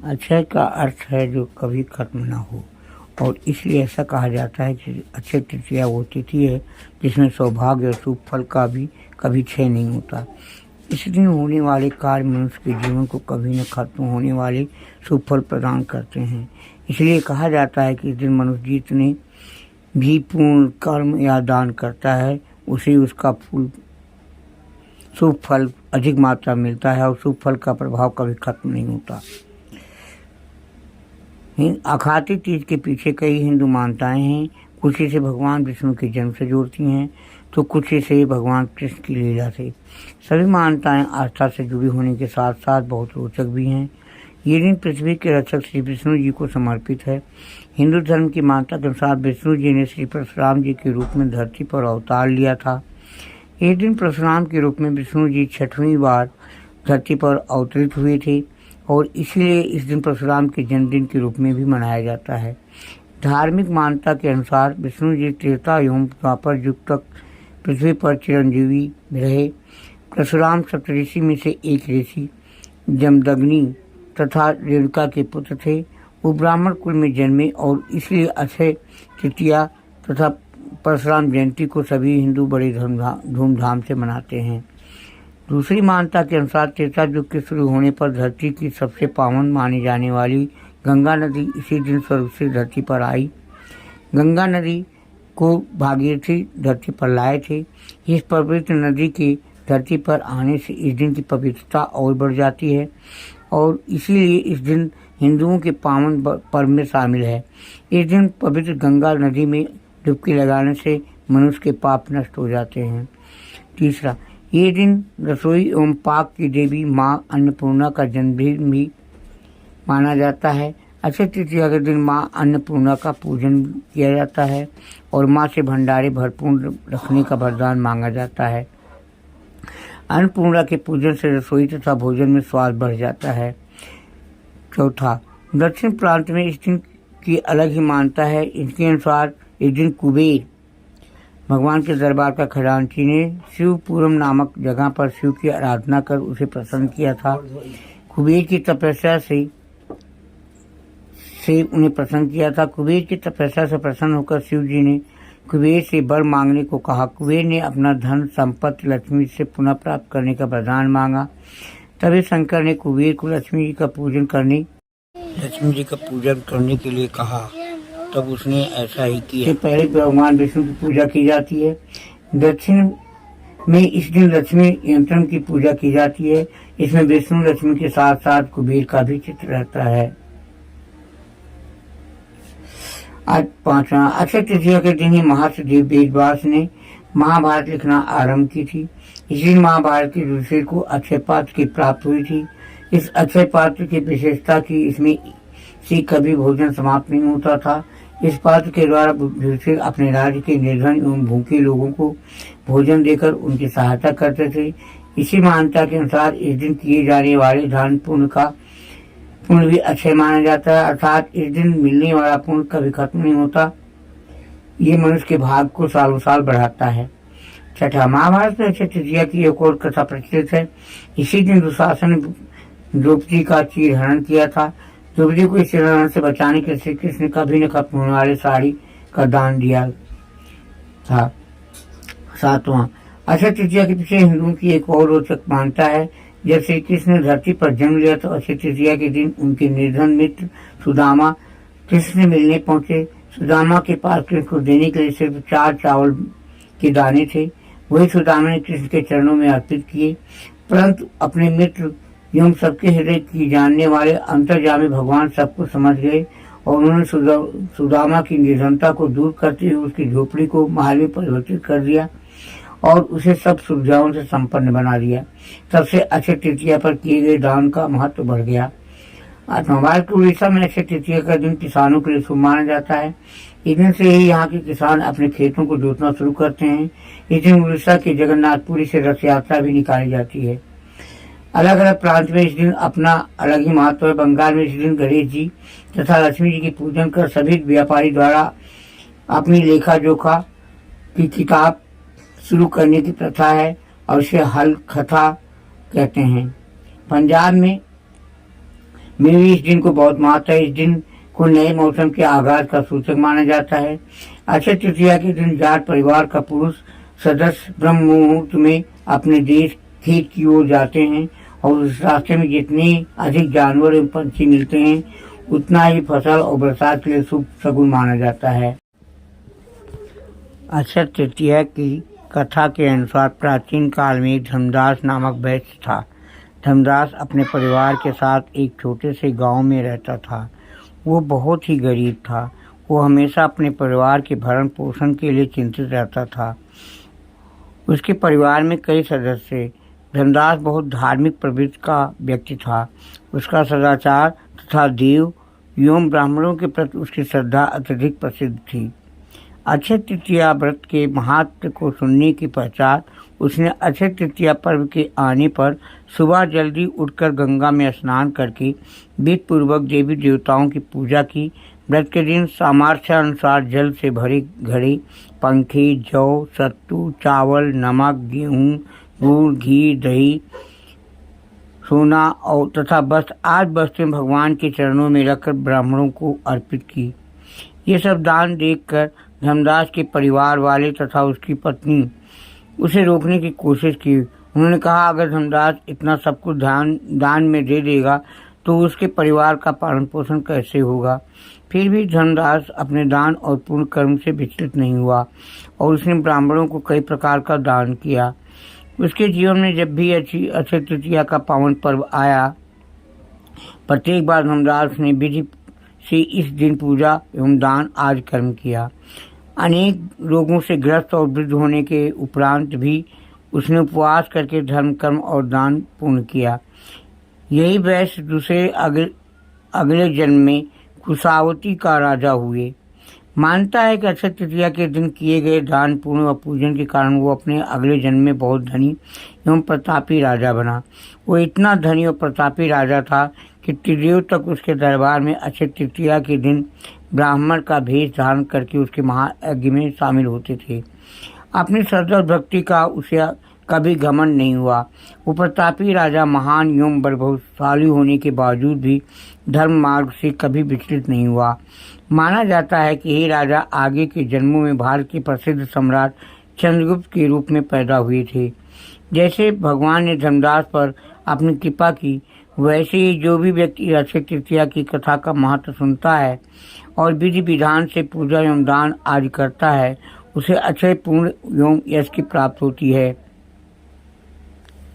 अक्षय का अर्थ है जो कभी खत्म ना हो, और इसलिए ऐसा कहा जाता है कि अक्षय तृतीया वो तिथि है जिसमें सौभाग्य और शुभ फल का भी कभी क्षय नहीं होता। इस दिन होने वाले कार्य मनुष्य के जीवन को कभी न खत्म होने वाले शुभ फल प्रदान करते हैं। इसलिए कहा जाता है कि इस दिन मनुष्य जितने भी पूर्ण कर्म या दान करता है उसे उसका शुभ फल अधिक मात्रा मिलता है और शुभ फल का प्रभाव कभी खत्म नहीं होता। आखाती तीज के पीछे कई हिंदू मान्यताएं हैं। कुछ इसे भगवान विष्णु के जन्म से जोड़ती हैं तो कुछ इसे भगवान कृष्ण की लीला से। सभी मान्यताएं आस्था से जुड़ी होने के साथ साथ बहुत रोचक भी हैं। ये दिन पृथ्वी के रक्षक श्री विष्णु जी को समर्पित है। हिंदू धर्म की मान्यता के अनुसार विष्णु जी ने श्री परशुराम जी के रूप में धरती पर अवतार लिया था। इस दिन परशुराम के रूप में विष्णु जी 6वीं बार धरती पर अवतरित हुए थे और इसीलिए इस दिन परशुराम के जन्मदिन के रूप में भी मनाया जाता है। धार्मिक मान्यता के अनुसार विष्णु जी त्रेता एवं द्वापर युग तक पृथ्वी पर चिरंजीवी रहे। परशुराम सप्तऋषि में से एक ऋषि जमदग्नि तथा रेणुका के पुत्र थे। वो ब्राह्मण कुल में जन्मे और इसलिए अक्षय तृतीया तथा परशुराम जयंती को सभी हिंदू बड़े धूमधाम से मनाते हैं। दूसरी मान्यता के अनुसार त्रेता युग के शुरू होने पर धरती की सबसे पावन मानी जाने वाली गंगा नदी इसी दिन स्वर्ग से धरती पर आई। गंगा नदी को भागीरथी धरती पर लाए थे। इस पवित्र नदी के धरती पर आने से इस दिन की पवित्रता और बढ़ जाती है और इसीलिए इस दिन हिंदुओं के पावन पर्व में शामिल है। इस दिन पवित्र गंगा नदी में डुबकी लगाने से मनुष्य के पाप नष्ट हो जाते हैं। तीसरा, ये दिन रसोई एवं पाक की देवी माँ अन्नपूर्णा का जन्मदिन भी माना जाता है। अक्षय तृतीया के दिन माँ अन्नपूर्णा का पूजन किया जाता है और माँ से भंडारे भरपूर रखने का वरदान मांगा जाता है। अन्नपूर्णा के पूजन से रसोई तथा भोजन में स्वाद बढ़ जाता है। चौथा, दक्षिण प्रांत में इस दिन की अलग ही मान्यता है। इसके अनुसार इस दिन कुबेर भगवान के दरबार का खजांची ने शिवपुरम नामक जगह पर शिव की आराधना कर उसे प्रसन्न किया था। कुबेर की तपस्या से उन्हें प्रसन्न किया था। कुबेर की तपस्या से प्रसन्न होकर शिव जी ने कुबेर से वर मांगने को कहा। कुबेर ने अपना धन संपत्ति लक्ष्मी से पुनः प्राप्त करने का वरदान मांगा। तभी शंकर ने कुबेर को लक्ष्मी जी का पूजन करने के लिए कहा। तब उसने ऐसा ही किया। पहले भगवान विष्णु की पूजा की जाती है। दक्षिण में इस दिन लक्ष्मी यंत्रम की पूजा की जाती है। इसमें विष्णु लक्ष्मी के साथ साथ कुबेर का भी चित्र रहता है। आज पांचवा, अक्षय तृतीया के दिन ही महर्षि वेदव्यास ने महाभारत लिखना आरंभ की थी। इस दिन महाभारत की युधिष्ठिर को अक्षय पात्र की प्राप्त हुई थी। इस अक्षय पात्र की विशेषता की इसमें से कभी भोजन समाप्त नहीं होता था। इस पात्र के द्वारा युधिष्ठिर अपने राज्य के निर्धन एवं भूखे लोगों को भोजन देकर उनकी सहायता करते थे। इसी मान्यता के अनुसार इस दिन किए जाने वाले दान पुण्य भी अक्षय माना जाता है, अर्थात इस दिन मिलने वाला पुण्य कभी खत्म नहीं होता। ये मनुष्य के भाग को सालों साल बढ़ाता है। छठा, महाभारत में अक्षय तृतीया की एक और कथा प्रचलित है। इसी दिन दुशासन ने द्रौपदी का चीरहरण किया था। द्रौपदी को इस चीरहरण से बचाने के लिए श्री कृष्ण ने कभी न खत्म होने वाले साड़ी का दान दिया था। सातवां, अक्षय तृतीया के पीछे हिंदुओं की एक और रोचक मान्यता है। जब श्री कृष्ण ने धरती पर जन्म लिया तो अक्षय तृतीया के दिन उनके निर्धन मित्र सुदामा कृष्ण से मिलने पहुंचे। सुदामा के पास कृष्ण को देने के लिए सिर्फ 4 चावल के दाने थे। वही सुदामा ने कृष्ण के चरणों में अर्पित किए, परंतु अपने मित्र एवं सबके हृदय की जानने वाले अंतर्यामी भगवान सबको समझ गए और उन्होंने सुदामा की निर्धनता को दूर करते हुए उसकी झोपड़ी को महल में परिवर्तित कर दिया और उसे सब सुविधाओं से संपन्न बना दिया। तब से अक्षय तृतीया पर किए गए दान का महत्व बढ़ गया। भारत के उड़ीसा में अक्षय तृतीया का दिन किसानों के लिए शुभ माना जाता है। इस दिन से ही यहाँ के किसान अपने खेतों को जोतना शुरू करते हैं। इस दिन उड़ीसा के जगन्नाथपुरी से रथ यात्रा भी निकाली जाती है। अलग अलग प्रांत में इस दिन अपना अलग ही महत्व है। बंगाल में इस दिन गणेश जी तथा लक्ष्मी जी की पूजन कर सभी व्यापारी द्वारा अपनी लेखा जोखा की किताब शुरू करने की प्रथा है और इसे हल कथा कहते हैं। पंजाब में मेरी इस दिन को बहुत महत्व है। इस दिन को नए मौसम के आगाज का सूचक माना जाता है। अक्षय तृतीया के दिन जाट परिवार का पुरुष सदस्य ब्रह्म मुहूर्त में अपने देश खेत की ओर जाते हैं और उस रास्ते में जितने अधिक जानवर एवं पंछी मिलते हैं उतना ही फसल और बरसात के लिए शुभ शगुन माना जाता है। अक्षय तृतीया की कथा के अनुसार प्राचीन काल में एक धर्मदास नामक वैश्य था। धर्मदास अपने परिवार के साथ एक छोटे से गांव में रहता था। वो बहुत ही गरीब था। वो हमेशा अपने परिवार के भरण पोषण के लिए चिंतित रहता था। उसके परिवार में कई सदस्य थे। धर्मदास बहुत धार्मिक प्रवृत्ति का व्यक्ति था। उसका सदाचार तथा देव एवं ब्राह्मणों के प्रति उसकी श्रद्धा अत्यधिक प्रसिद्ध थी। अक्षय तृतीया व्रत के महत्व को सुनने की पश्चात उसने अक्षय तृतीया पर्व के आने पर सुबह जल्दी उठकर गंगा में स्नान करके विधि पूर्वक देवी देवताओं की पूजा की। व्रत के दिन सामर्थ्य अनुसार जल से भरे घड़े, पंखे, जौ, सत्तू, चावल, नमक, गेहूँ, गुड़, घी, दही, सोना और तथा वस्त्र आदि वस्तुएं भगवान के चरणों में रखकर ब्राह्मणों को अर्पित की। ये सब दान देखकर धर्मदास के परिवार वाले तथा उसकी पत्नी उसे रोकने की कोशिश की। उन्होंने कहा, अगर धर्मदास इतना सब कुछ दान में दे देगा तो उसके परिवार का पालन पोषण कैसे होगा। फिर भी धर्मदास अपने दान और पूर्ण कर्म से विचलित नहीं हुआ और उसने ब्राह्मणों को कई प्रकार का दान किया। उसके जीवन में जब भी अक्षय तृतीया का पावन पर्व आया, प्रत्येक बार धर्मदास ने विधि से इस दिन पूजा एवं दान आदि कर्म किया। अनेक रोगों से ग्रस्त और वृद्ध होने के उपरांत भी उसने उपवास करके धर्म कर्म और दान पूर्ण किया। यही वैश्य दूसरे अगले जन्म में कुशावती का राजा हुए। मानता है कि अक्षय तृतीया के दिन किए गए दान पुण्य व पूजन के कारण वो अपने अगले जन्म में बहुत धनी एवं प्रतापी राजा बना। वो इतना धनी और प्रतापी राजा था कि त्रिदेव तक उसके दरबार में अक्षय तृतीया के दिन ब्राह्मण का भेष धारण करके उसके महायज्ञ में शामिल होते थे। अपनी श्रद्धा और भक्ति का उसे कभी घमंड नहीं हुआ। वो प्रतापी राजा महान एवं बलशाली होने के बावजूद भी धर्म मार्ग से कभी विचलित नहीं हुआ। माना जाता है कि ये राजा आगे के जन्मों में भारत के प्रसिद्ध सम्राट चंद्रगुप्त के रूप में पैदा हुए थे। जैसे भगवान ने धर्मदास पर अपनी कृपा की, वैसे ही जो भी व्यक्ति अक्षय तृतीया की कथा का महत्व सुनता है और विधि विधान से पूजा एवं दान आदि करता है, उसे अक्षय पूर्ण एवं यश की प्राप्त होती है।